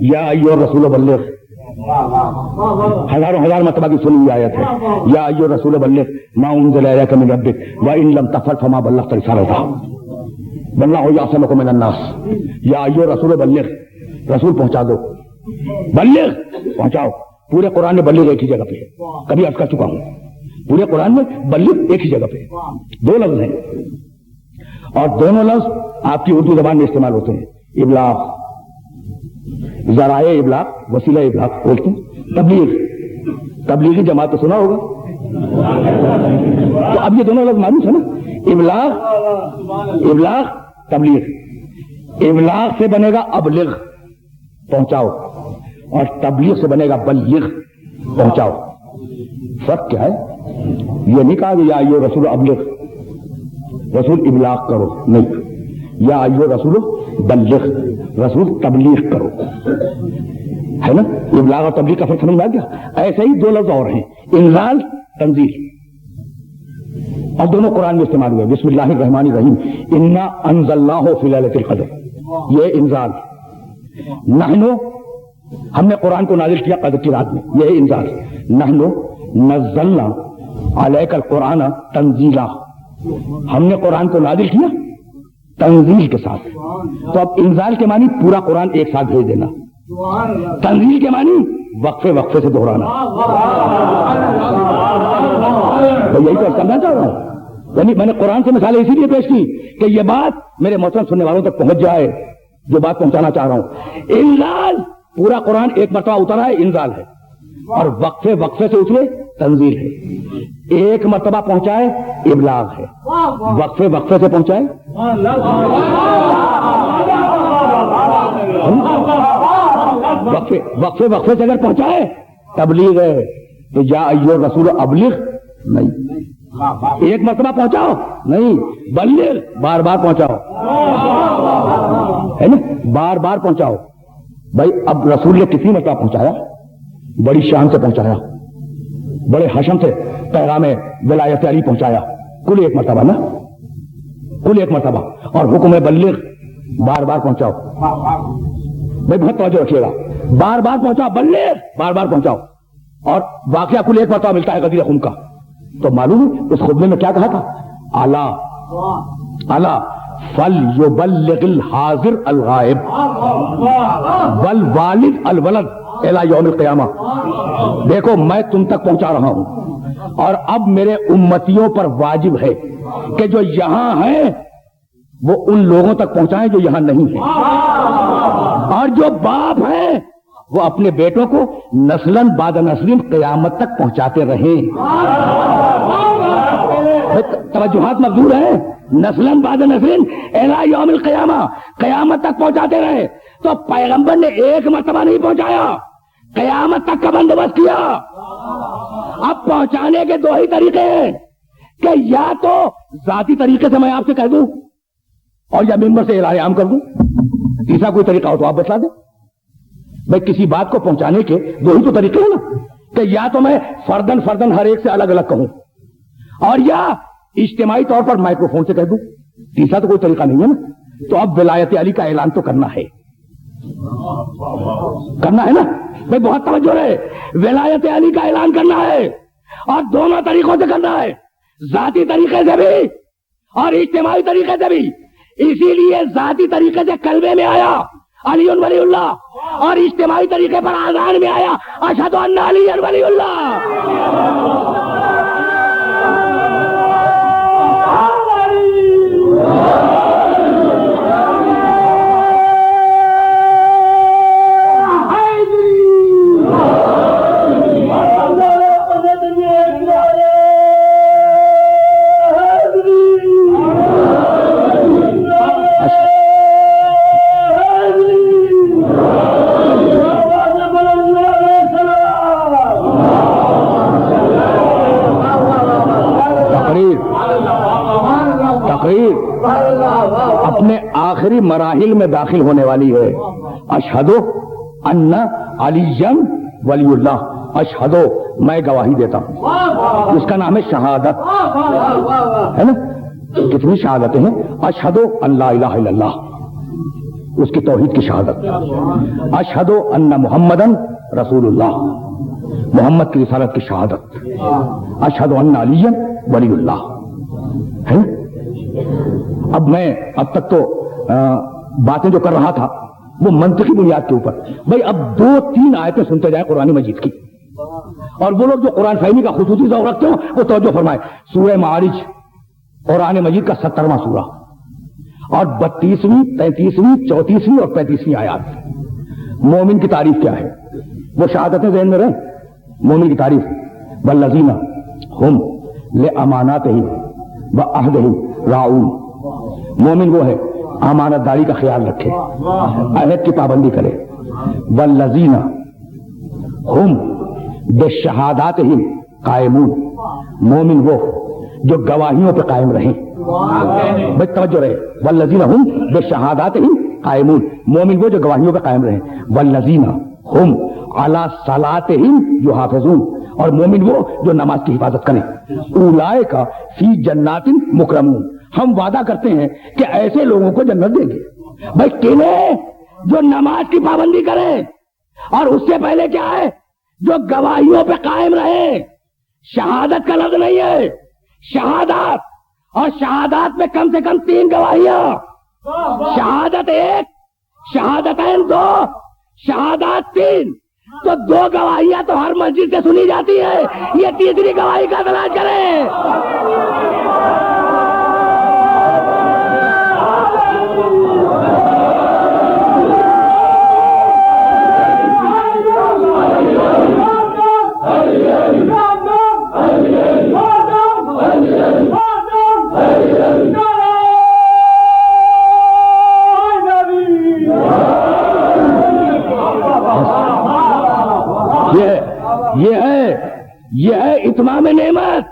یا ایھا رسول بلغ, ہزار مرتبہ کی سنی ہوئی آیت ہے. یا ایھا رسول بلغ ما انزل الیک من ربک وان لم تفعل فما بلغت رسالتہ واللہ یعصمک من الناس. یا ایھا رسول بلغ, رسول پہنچا دو, بلغ پہنچاؤ. پورے قرآن میں بلغ ایک ہی جگہ پہ ہے, کبھی عرض کر چکا ہوں. پورے قرآن میں بلغ ایک ہی جگہ پہ, دو لفظ ہیں, اور دونوں لفظ آپ کی اردو زبان میں استعمال ہوتے ہیں. ابلاغ, ذرائع ابلاغ, وسیلہ ابلاغ بولتے ہیں. تبلیغ, تبلیغی جماعت تو سنا ہوگا. تو اب یہ دونوں لفظ معلوم ہے نا, ابلاغ, ابلاغ, تبلیغ. ابلاغ سے بنے گا ابلغ, پہنچاؤ, اور تبلیغ سے بنے گا بلغ, پہنچاؤ. فرق کیا ہے؟ یہ نہیں کہا کہ یا ایھا رسول ابلغ, رسول ابلاغ کرو, نہیں. یا ایھا رسول بلغ, رسول تبلیغ کرو, ہے نا. ابلاغ اور تبلیغ کا فرق سمجھ میں آ گیا. ایسے ہی دو لفظ اور ہیں, انزال, تنزیل, اور دونوں قرآن میں استعمال ہوئے. بسم اللہ الرحمن الرحیم, انا انزلناہ فی لیلۃ القدر, یہ انزال. نحنو, ہم نے قرآن کو نازل کیا قدر کی رات میں, یہ انزال. نحنو نزلنا علیک القرآن تنزیلا, ہم نے قرآن کو نازل کیا تنزیل کے ساتھ. تو اب انزال کے معنی پورا قرآن ایک ساتھ بھیج دینا, تنزیل کے معنی وقفے وقفے سے دہرانا. تو یہی تو کرنا چاہ رہا ہوں. یعنی میں نے قرآن سے مثالیں اسی لیے پیش کی کہ یہ بات میرے محترم سننے والوں تک پہنچ جائے, جو بات پہنچانا چاہ رہا ہوں. انزال, پورا قرآن ایک مرتبہ اترا ہے, انزال ہے, اور وقفے وقفے سے اترے تنزیل ہے. ایک مرتبہ پہنچائے ابلاغ ہے, وقفے وقفے سے پہنچائے وقفے وقفے سے اگر پہنچائے تبلیغ ہے. تو یا ایھا رسول ابلغ نہیں, ایک مرتبہ پہنچاؤ نہیں, بلغ بار بار پہنچاؤ, ہے نا, بار بار پہنچاؤ. بھائی اب رسول نے کتنی مرتبہ پہنچایا؟ بڑی شان سے پہنچایا, بڑے حشم سے پیغام ولایت علی پہنچایا, کل ایک مرتبہ نا, کل ایک مرتبہ. اور حکم بلغ بار بار پہنچاؤ. بھائی بہت توجہ رکھیے گا, بار بار پہنچاؤ, بلغ بار بار پہنچاؤ. اور واقعہ کل ایک مرتبہ ملتا ہے غدیر خم کا. تو معلوم ہے اس خطبے میں کیا کہا تھا؟ اعلیٰ اعلیٰ فلیبلغ الحاضر الغائب والوالد الولد الی یوم القیامہ. دیکھو میں تم تک پہنچا رہا ہوں, اور اب میرے امتیوں پر واجب ہے کہ جو یہاں ہیں وہ ان لوگوں تک پہنچائیں جو یہاں نہیں ہیں, اور جو باپ ہیں وہ اپنے بیٹوں کو نسلاً بعد نسلیں قیامت تک پہنچاتے رہیں. توجہات مقدور ہیں, نسلاً بعد نسلیں الی یوم القیامہ, قیامت تک پہنچاتے رہے. تو پیغمبر نے ایک مرتبہ نہیں پہنچایا, قیامت تک کا بندوبست کیا. اب پہنچانے کے دو ہی طریقے ہیں کہ یا تو ذاتی طریقے سے میں آپ سے کہہ دوں اور یا ممبر سے اعلان عام کر دوں, تیسرا کوئی طریقہ ہو تو آپ بتلا دیں. بھائی کسی بات کو پہنچانے کے دو ہی تو طریقے ہیں نا, کہ یا تو میں فردن فردن ہر ایک سے الگ الگ کہوں, اور یا اجتماعی طور پر مائکرو فون سے کہہ دوں. تیسرا تو کوئی طریقہ نہیں ہے نا. تو اب ولایت علی کا اعلان تو کرنا ہے, کرنا ہے نا بھائی, بہت توجہ رہے. ولایت علی کا اعلان کرنا ہے, اور دونوں طریقوں سے کرنا ہے, ذاتی طریقے سے بھی اور اجتماعی طریقے سے بھی. اسی لیے ذاتی طریقے سے کلمے میں آیا علی ولی اللہ, اور اجتماعی طریقے پر اذان میں آیا اشہد ان علی ولی اللہ. آخری مراحل میں داخل ہونے والی ہے. اشہدو ان علی ولی اللہ. اشہدو میں گواہی دیتا ہوں. اس کا نام ہے شہادت, ہے نا. کتنی شہادتیں ہیں. اشہدو ان لا الہ الا اللہ, اس کی توحید کی شہادت. اشہدو ان محمدن رسول اللہ, محمد کی رسالت کی شہادت. اشہدو ان علی ولی اللہ, ہے. اب میں اب تک تو باتیں جو کر رہا تھا وہ منطقی بنیاد کے اوپر. بھائی اب 2-3 آیتیں سنتے جائیں قرآن مجید کی, اور وہ لوگ جو قرآن فہمی کا خصوصی ذوق رکھتے ہوں وہ توجہ فرمائے. سورہ معارج قرآن مجید کا 70واں سورہ, اور 32ویں 33ویں 34ویں اور 35ویں آیات. مومن کی تعریف کیا ہے, وہ شہادتیں ذہن میں رہیں. مومن کی تعریف, والذین ہم لاماناتہم وعہدہم راعون. مومن وہ ہے امانت داری کا خیال رکھے, عہد کی پابندی کرے. والذین ہم بشہاداتہم قائمون. مومن وہ جو گواہیوں پہ قائم رہیں. بھائی توجہ رہے. والذین ہم بشہاداتہم قائمون. مومن وہ جو گواہیوں پہ قائم رہیں. والذین ہم علی صلاتہم یحافظون. اور مومن وہ جو نماز کی حفاظت کریں. اولئک فی جنات مکرمون. ہم وعدہ کرتے ہیں کہ ایسے لوگوں کو جنت دیں گے. بھائی کنہیں؟ جو نماز کی پابندی کریں, اور اس سے پہلے کیا ہے, جو گواہیوں پہ قائم رہے. شہادت کا لفظ نہیں ہے, شہادت. اور شہادات میں کم سے کم 3 گواہیاں. شہادت 1, شہادتین 2, شہادات 3. تو 2 گواہیاں تو ہر مسجد سے سنی جاتی ہے. یہ تیسری گواہی کا تلاش کریں. یہ ہے اتمام نعمت.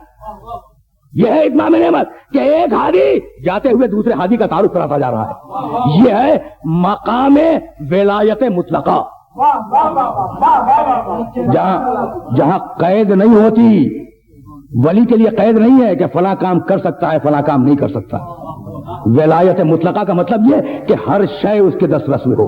یہ ہے اتمام نعمت کہ ایک ہادی جاتے ہوئے دوسرے ہادی کا تعارف کراتا جا رہا ہے. یہ ہے مقام ولایت مطلقہ, جہاں قید نہیں ہوتی. ولی کے لیے قید نہیں ہے کہ فلاں کام کر سکتا ہے فلاں کام نہیں کر سکتا. ولایت مطلقہ کا مطلب یہ کہ ہر شے اس کے دسترس میں ہو,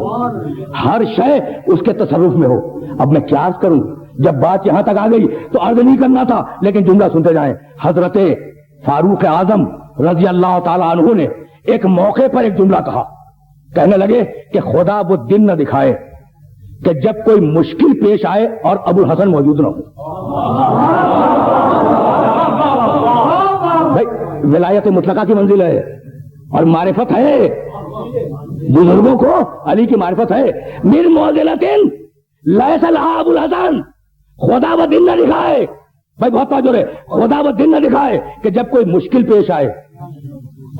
ہر شے اس کے تصرف میں ہو. اب میں کیا عرض کروں, جب بات یہاں تک آ گئی تو عرض نہیں کرنا تھا, لیکن جملہ سنتے جائیں. حضرت فاروق اعظم رضی اللہ تعالی عنہ نے ایک موقع پر ایک جملہ کہا. کہنے لگے کہ خدا وہ دن نہ دکھائے کہ جب کوئی مشکل پیش آئے اور ابو الحسن موجود نہ ہو. بھائی ولایت مطلقہ کی منزل ہے اور معرفت ہے, بزرگوں کو علی کی معرفت ہے. من معضلۃ لیس لہا ابو الحسن. خدا وہ دن نہ دکھائے, بھائی بہت توجہ رہے, خدا وہ دن نہ دکھائے کہ جب کوئی مشکل پیش آئے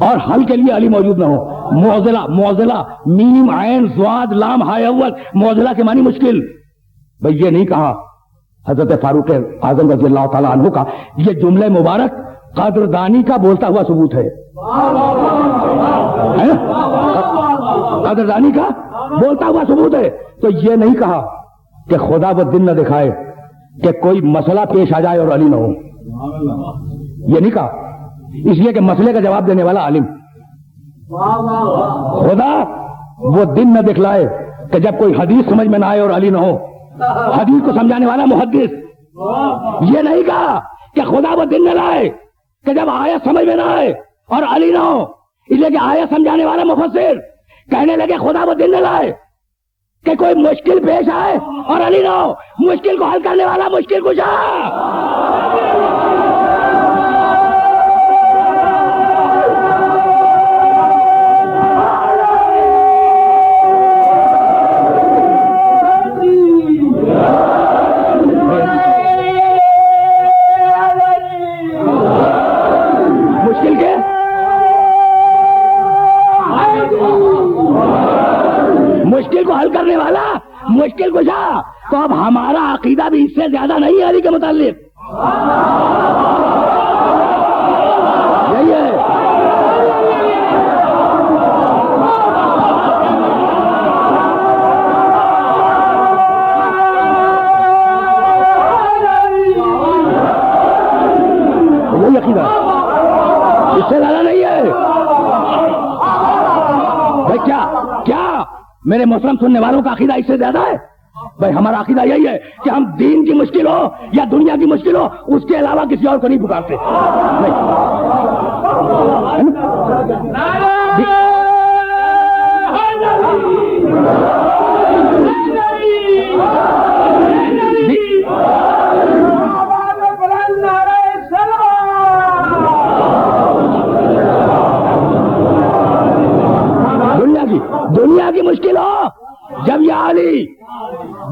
اور حل کے لیے علی موجود نہ ہو. معضلہ, معضلہ میم عین ضاد لام ہائے اول, معضلہ کے معنی مشکل. بھئی یہ نہیں کہا حضرت فاروق اعظم رضی اللہ تعالیٰ عنہ کا. یہ جملہ مبارک قدردانی کا بولتا ہوا ثبوت ہے. قدردانی کا بولتا ہوا ثبوت ہے. تو یہ نہیں کہا کہ خدا وہ دن نہ دکھائے کہ کوئی مسئلہ پیش آ جائے اور علی نہ ہو. یہ نہیں کہا, اس لیے کہ مسئلے کا جواب دینے والا عالم. خدا وہ دن نہ دکھلائے کہ جب کوئی حدیث سمجھ میں نہ آئے اور علی نہ ہو. حدیث کو سمجھانے والا محدث. یہ نہیں کہا کہ خدا وہ دن نہ لائے کہ جب آیت سمجھ میں نہ آئے اور علی نہ ہو. اس لیے کہ آیت سمجھانے والا مفسر کہنے لگے خدا وہ دن نہ لائے کہ کوئی مشکل پیش آئے اور علی نہ ہو. مشکل کو حل کرنے والا مشکل کشا. مشکل کو حل کرنے والا مشکل کشا. تو اب ہمارا عقیدہ بھی اس سے زیادہ نہیں ہے علی کے متعلق. یہی ہے میرے محترم سننے والوں کا عقیدہ اس سے زیادہ ہے؟ بھائی ہمارا عقیدہ یہی ہے کہ ہم دین کی مشکل ہو یا دنیا کی مشکل ہو اس کے علاوہ کسی اور کو نہیں پکارتے. دنیا کی مشکل ہو جب یا علی،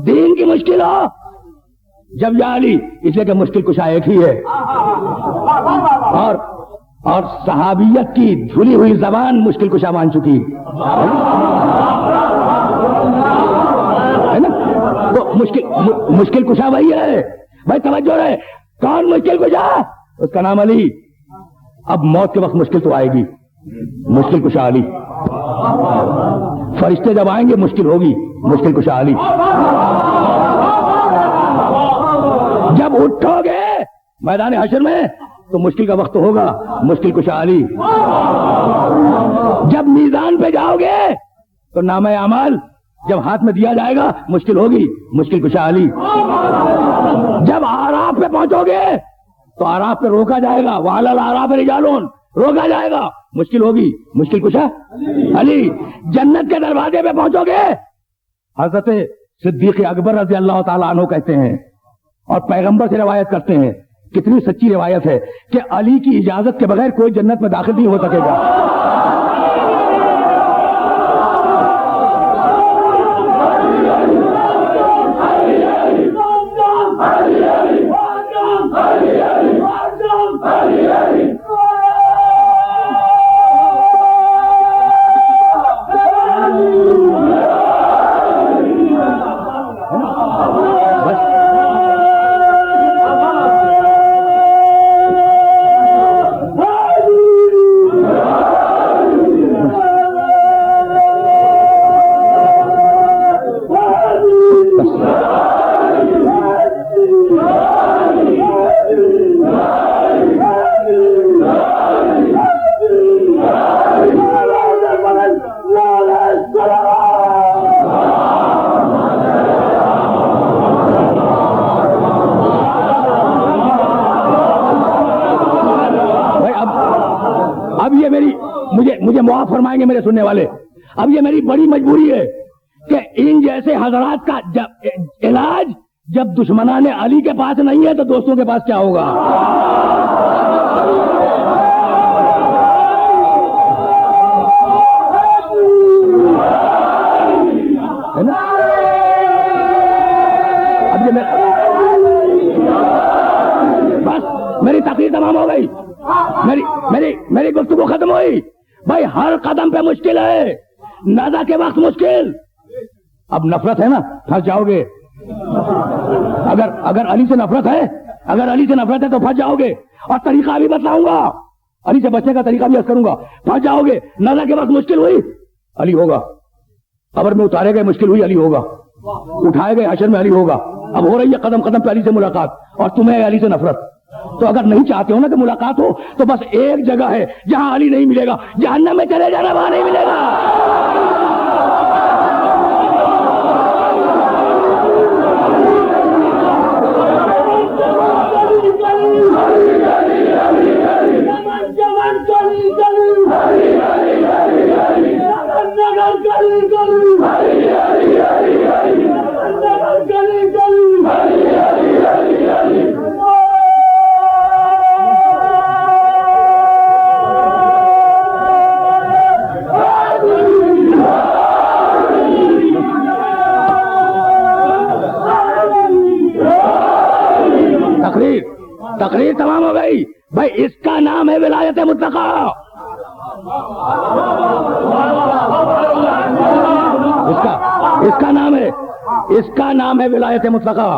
دین کی مشکل ہو جب یا علی، اس لیے کہ مشکل کشا ایک ہی ہے. اور صحابیت کی دھلی ہوئی زبان مشکل کشا مان چکی ہے نا. تو مشکل کشا وہی ہے بھائی. توجہ ہے، کون مشکل کشا؟ اس کا نام علی. اب موت کے وقت مشکل تو آئے گی، مشکل کشا علی. فرشتے جب آئیں گے مشکل ہوگی، مشکل کشا علی. جب اٹھو گے میدان حشر میں تو مشکل کا وقت ہوگا، مشکل کشا علی. جب میزان پہ جاؤ گے تو نامہ اعمال جب ہاتھ میں دیا جائے گا مشکل ہوگی، مشکل کشا علی. جب آراف پہ پہنچو گے تو آراف پہ روکا جائے گا، وعلی الاعراف رجالون، روکا جائے گا، مشکل ہوگی، مشکل کشا علی. جنت کے دروازے پہ پہنچو گے، حضرت صدیق اکبر رضی اللہ تعالیٰ عنہ کہتے ہیں اور پیغمبر سے روایت کرتے ہیں، کتنی سچی روایت ہے کہ علی کی اجازت کے بغیر کوئی جنت میں داخل نہیں ہو سکے گا. مجھے معاف فرمائیں گے میرے سننے والے، اب یہ میری بڑی مجبوری ہے کہ ان جیسے حضرات کا علاج جب دشمنان علی کے پاس نہیں ہے تو دوستوں کے پاس کیا ہوگا؟ اب یہ بس میری تقریر تمام ہو گئی، میری گفتگو ختم ہوئی. بھائی ہر قدم پہ مشکل ہے، نزا کے وقت مشکل. اب نفرت ہے نا، پھنس جاؤ گے. اگر علی سے نفرت ہے، تو پھنس جاؤ گے. اور طریقہ بھی بتلاؤں گا، علی سے بچنے کا طریقہ بھی عرض کروں گا. پھنس جاؤ گے، نزا کے وقت مشکل ہوئی علی ہوگا، قبر میں اتارے گئے مشکل ہوئی علی ہوگا، اٹھائے گئے حشر میں علی ہوگا. اب ہو رہی ہے قدم قدم پہ علی سے ملاقات اور تمہیں علی سے نفرت. تو اگر نہیں چاہتے ہو نا کہ ملاقات ہو تو بس ایک جگہ ہے جہاں علی نہیں ملے گا، جہنم میں چلے جانا، وہاں نہیں ملے گا. تقریر تمام ہو گئی. بھائی اس کا نام ہے ولایت مطلقہ. اس کا نام ہے ولایت مطلقہ.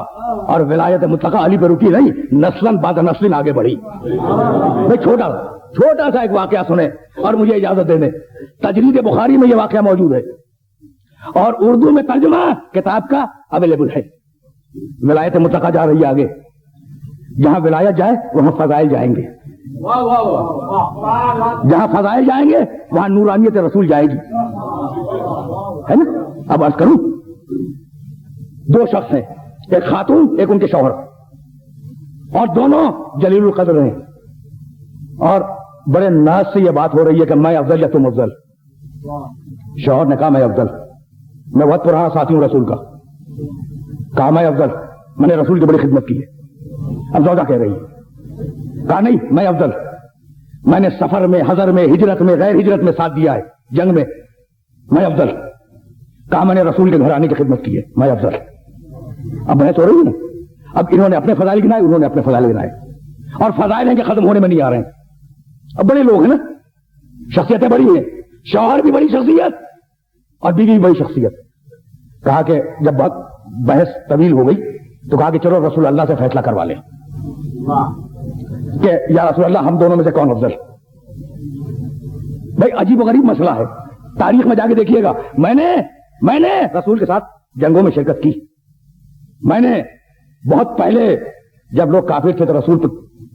اور ولایت مطلقہ علی پہ رکی نہیں، نسلن بعد نسلن آگے بڑھی. بھائی چھوٹا سا ایک واقعہ سنیں اور مجھے اجازت دے دیں. تجرید بخاری میں یہ واقعہ موجود ہے اور اردو میں ترجمہ کتاب کا اویلیبل ہے. ولایت مطلقہ جا رہی ہے آگے. جہاں ولایت جائے وہاں فضائل جائیں گے، جہاں فضائل جائیں گے وہاں نورانیت رسول جائے گی، ہے نا. اب عرض کروں، دو شخص ہیں، ایک خاتون ایک ان کے شوہر، اور دونوں جلیل القدر ہیں، اور بڑے ناز سے یہ بات ہو رہی ہے کہ میں افضل یا تم افضل. شوہر نے کہا میں افضل، میں بہت پرانا ساتھی ہوں رسول کا. کہا میں افضل، میں نے رسول کی بڑی خدمت کی ہے. اب زوجہ کہہ رہی ہے، کہا نہیں میں افضل، میں نے سفر میں، حضر میں، ہجرت میں، غیر ہجرت میں ساتھ دیا ہے، جنگ میں، میں افضل. کہا میں نے رسول کے گھر آنے کی خدمت کی ہے، میں افضل. اب بحث ہو رہی ہے نا. اب انہوں نے اپنے فضائل گنائے، انہوں نے اپنے فضائل گنائے، اور فضائل ہیں کہ ختم ہونے میں نہیں آ رہے ہیں. اب بڑے لوگ ہیں نا، شخصیتیں بڑی ہیں، شوہر بھی بڑی شخصیت اور بیوی بھی بڑی شخصیت. کہا کہ جب بہت بحث طویل ہو گئی تو کہا کہ چلو رسول اللہ سے فیصلہ کروا لیں کہ یا رسول اللہ ہم دونوں میں سے کون افضل. بھائی عجیب و غریب مسئلہ ہے، تاریخ میں جا کے دیکھیے گا. میں نے رسول کے ساتھ جنگوں میں شرکت کی. میں نے بہت پہلے جب لوگ کافر تھے تو رسول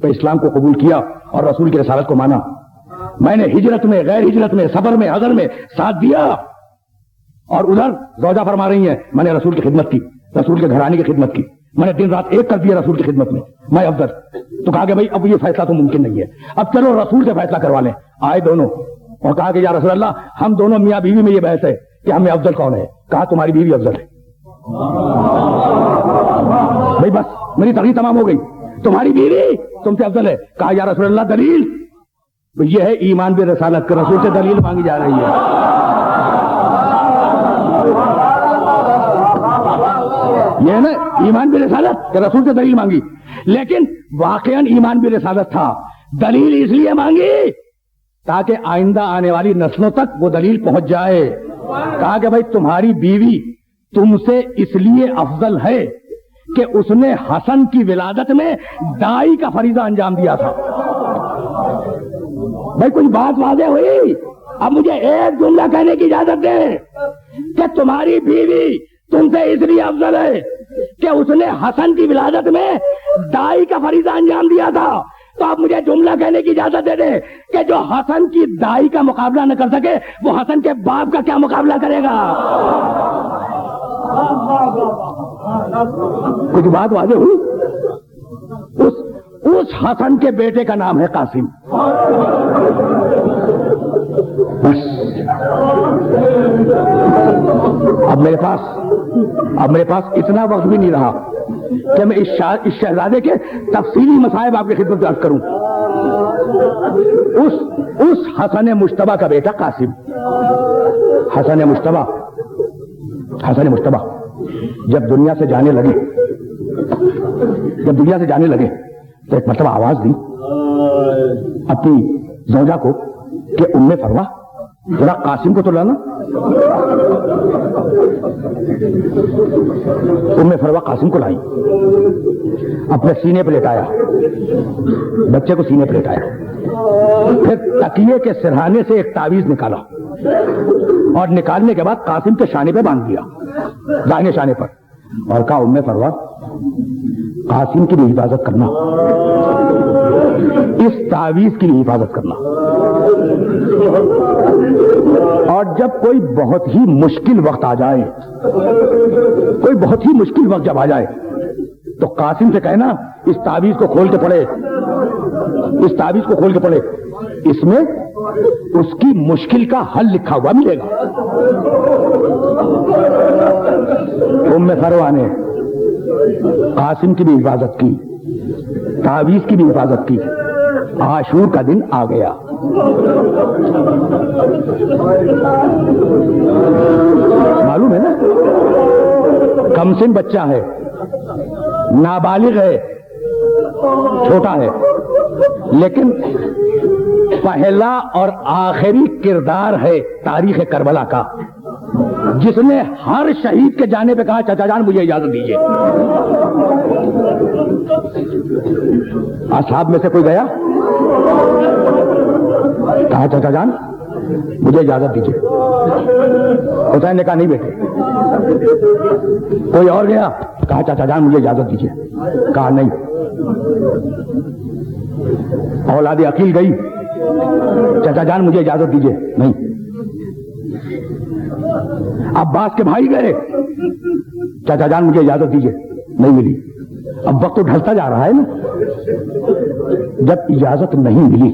پہ اسلام کو قبول کیا اور رسول کی رسالت کو مانا. میں نے ہجرت میں، غیر ہجرت میں، سفر میں، حضر میں ساتھ دیا. اور ادھر زوجہ فرما رہی ہیں میں نے رسول کی خدمت کی، رسول کے گھرانے کی خدمت کی، میں نے دن رات ایک کر دیا رسول کی خدمت میں، میں افضل. تو کہا کہ بھائی اب یہ فیصلہ تو ممکن نہیں ہے، اب چلو رسول سے فیصلہ کروا لیں. آئے دونوں اور کہا کہ یا رسول اللہ ہم دونوں میاں بیوی میں یہ بحث ہے کہ ہمیں افضل کون ہے. کہا تمہاری بیوی افضل ہے. بھائی بس میری تقریر تمام ہو گئی، تمہاری بیوی تم سے افضل ہے. کہا یا رسول اللہ دلیل؟ یہ ہے ایمان بے رسالت کے، رسول سے دلیل مانگی جا رہی ہے. یہ ہے نا ایمان بے رسالت کہ رسول سے دلیل مانگی. لیکن واقعاً ایمان بے رسالت تھا. دلیل اس لیے مانگی تاکہ آئندہ آنے والی نسلوں تک وہ دلیل پہنچ جائے. کہا کہ بھائی تمہاری بیوی تم سے اس لیے افضل ہے کہ اس نے حسن کی ولادت میں دائی کا فریضہ انجام دیا تھا. بھائی کچھ بات واضح ہوئی. اب مجھے ایک جملہ کہنے کی اجازت دیں کہ تمہاری بیوی تم سے اس لیے افضل ہے کہ اس نے حسن کی ولادت میں دائی کا فریضہ انجام دیا تھا. تو اب مجھے جملہ کہنے کی اجازت دے دیں کہ جو حسن کی دائی کا مقابلہ نہ کر سکے وہ حسن کے باپ کا کیا مقابلہ کرے گا؟ کچھ بات واضح ہوئی. اس حسن کے بیٹے کا نام ہے قاسم. بس اب میرے پاس اتنا وقت بھی نہیں رہا کہ میں اس شہزادے کے تفصیلی مصائب آپ کی خدمت عرض کروں. اس حسن مجتبی کا بیٹا قاسم، حسن مجتبی جب دنیا سے جانے لگے تو ایک مرتبہ آواز دی اپنی زوجہ کو کہ ام فروا ذرا قاسم کو تو لانا. ام فروا قاسم کو لائی، اپنے سینے پہ لٹایا، بچے کو سینے پہ لٹایا، پھر تکیے کے سرہانے سے ایک تعویذ نکالا اور نکالنے کے بعد قاسم کے شانے پہ باندھ دیا، دائیں شانے پر، اور کہا ام فروا قاسم کی بھی حفاظت کرنا، اس تعویذ کی بھی حفاظت کرنا، اور جب کوئی بہت ہی مشکل وقت آ جائے، جب آ جائے تو قاسم سے کہنا اس تعویذ کو کھول کے پڑھے، اس میں اس کی مشکل کا حل لکھا ہوا ملے گا. ام فروا نے قاسم کی بھی حفاظت کی، تعویذ کی بھی حفاظت کی. عاشور کا دن آ گیا. معلوم ہے نا، کمسن بچہ ہے، نابالغ ہے، چھوٹا ہے، لیکن پہلا اور آخری کردار ہے تاریخ کربلا کا، جس نے ہر شہید کے جانے پہ کہا چچا جان مجھے اجازت دیجیے. اصحاب میں سے کوئی گیا، کہا چچا جان مجھے اجازت دیجیے. حسین نے کہا نہیں بیٹے. کوئی اور گیا، کہا چچا جان مجھے اجازت دیجیے. کہا نہیں. اولاد عقیل گئی، چچا جان مجھے اجازت دیجیے. نہیں. عباس کے بھائی گئے، چاچا جان مجھے اجازت دیجیے، نہیں ملی۔ اب وقت تو ڈھلتا جا رہا ہے نا، جب اجازت نہیں ملی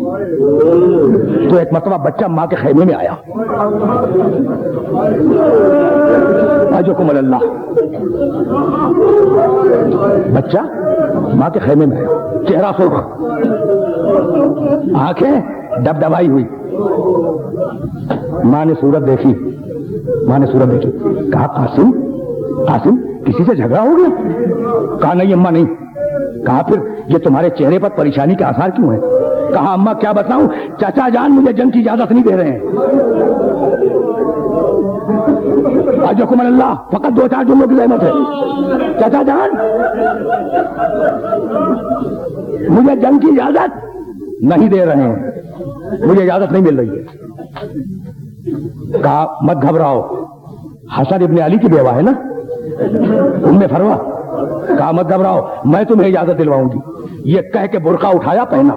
تو ایک مرتبہ بچہ ماں کے خیمے میں آیا، اجکم اللہ، بچہ ماں کے خیمے میں آیا، چہرہ سرخ، آنکھیں ڈبڈبائی ہوئی۔ ماں نے صورت دیکھی، کہا قاسم قاسم کسی سے جھگڑا ہو گیا؟ کہا نہیں اماں نہیں۔ کہا پھر یہ تمہارے چہرے پر پریشانی کے آثار کیوں ہیں؟ کہا اماں کیا بتاؤں، چاچا جان مجھے جنگ کی اجازت نہیں دے رہے ہیں۔ اجکم اللہ، فقط 2-4 جملوں کی زحمت ہے۔ چاچا جان مجھے جنگ کی اجازت نہیں دے رہے ہیں، مجھے اجازت نہیں مل رہی ہے۔ کہا مت گھبراؤ، حسن ابن علی کی بیوہ ہے نا ام فروا، کہا مت گھبراؤ میں تمہیں اجازت دلواؤں گی۔ یہ کہہ کے برقع اٹھایا، پہنا،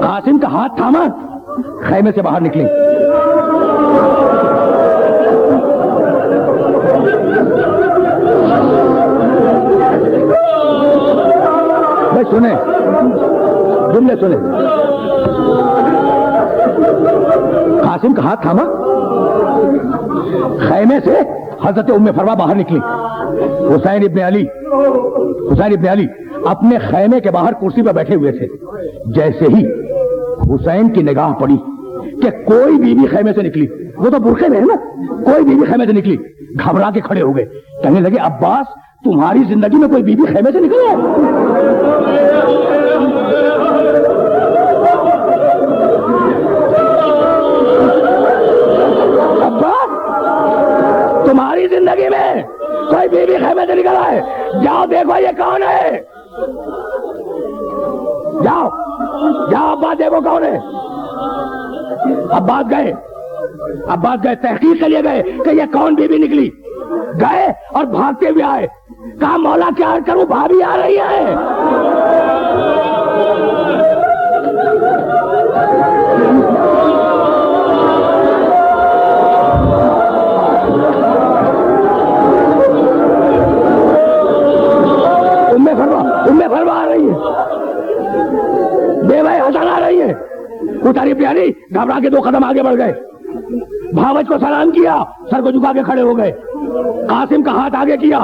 قاسم کا ہاتھ تھاما، خیمے سے باہر نکلی۔ بھائی سنیں، جملے سنیں، قاسم کا ہاتھ تھاما، خیمے سے حضرت ام فروا باہر نکلی۔ حسین ابن علی اپنے خیمے کے باہر کرسی پر بیٹھے ہوئے تھے۔ جیسے ہی حسین کی نگاہ پڑی کہ کوئی بیوی خیمے سے نکلی، وہ تو برقعے میں ہے نا، کوئی بیوی خیمے سے نکلی، گھبرا کے کھڑے ہو گئے، کہنے لگے عباس تمہاری زندگی میں کوئی بیوی خیمے سے نکلی ہے؟ تمہاری زندگی میں کوئی بیوی خیمے سے نکلا ہے؟ جاؤ دیکھو یہ کون ہے، جاؤ عباس دیکھو کون ہے۔ عباس گئے تحقیق کے لیے گئے کہ یہ کون بیوی نکلی، گئے اور بھاگتے ہوئے آئے، کہا مولا کیا کروں، بھابھی آ رہی ہے۔ ام فروا آ رہی ہے، بیوہ حسن آ رہی ہے۔ اتاری پیاری گھبرا کے 2 قدم آگے بڑھ گئے، بھاوج کو سلام کیا، سر کو جھکا کے کھڑے ہو گئے، قاسم کا ہاتھ آگے کیا،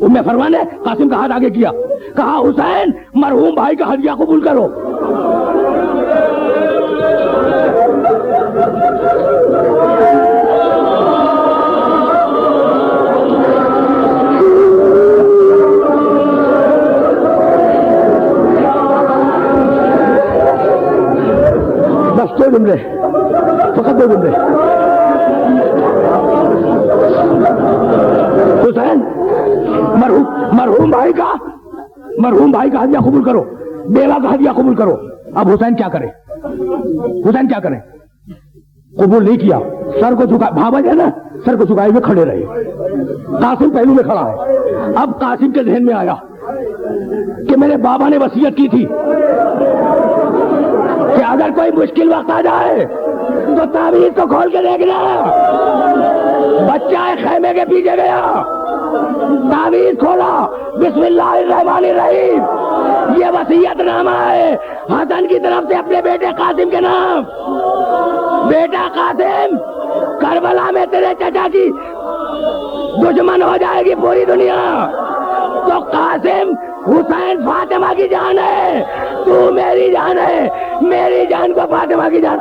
ام فروا نے قاسم کا ہاتھ آگے کیا، کہا حسین مرحوم بھائی کا ہدیہ قبول کرو۔ بس 2 جملے، فقط 2 جملے۔ حسین مرحوم بھائی کا ہدیہ قبول کرو، بیوہ کا ہدیہ قبول کرو۔ اب حسین کیا کرے، قبول نہیں کیا، سر کو جھکا، بھاوج ہے نا، سر کو جھکائے ہوئے کھڑے رہے۔ قاسم پہلو میں کھڑا ہے۔ اب قاسم کے ذہن میں آیا کہ میرے بابا نے وصیت کی تھی کہ اگر کوئی مشکل وقت آ جائے تو تعویذ کو کھول کے دیکھنا۔ بچہ خیمے کے پیچھے گیا، تعویذ کھولا، بسم اللہ الرحمن الرحیم، یہ وصیت نامہ ہے حسن کی طرف سے اپنے بیٹے قاسم کے نام۔ بیٹا قاسم، کربلا میں تیرے چچا کی دشمن ہو جائے گی پوری دنیا، تو قاسم حسین فاطمہ کی جان ہے، تو میری جان ہے، میری جان کو فاطمہ کی جان۔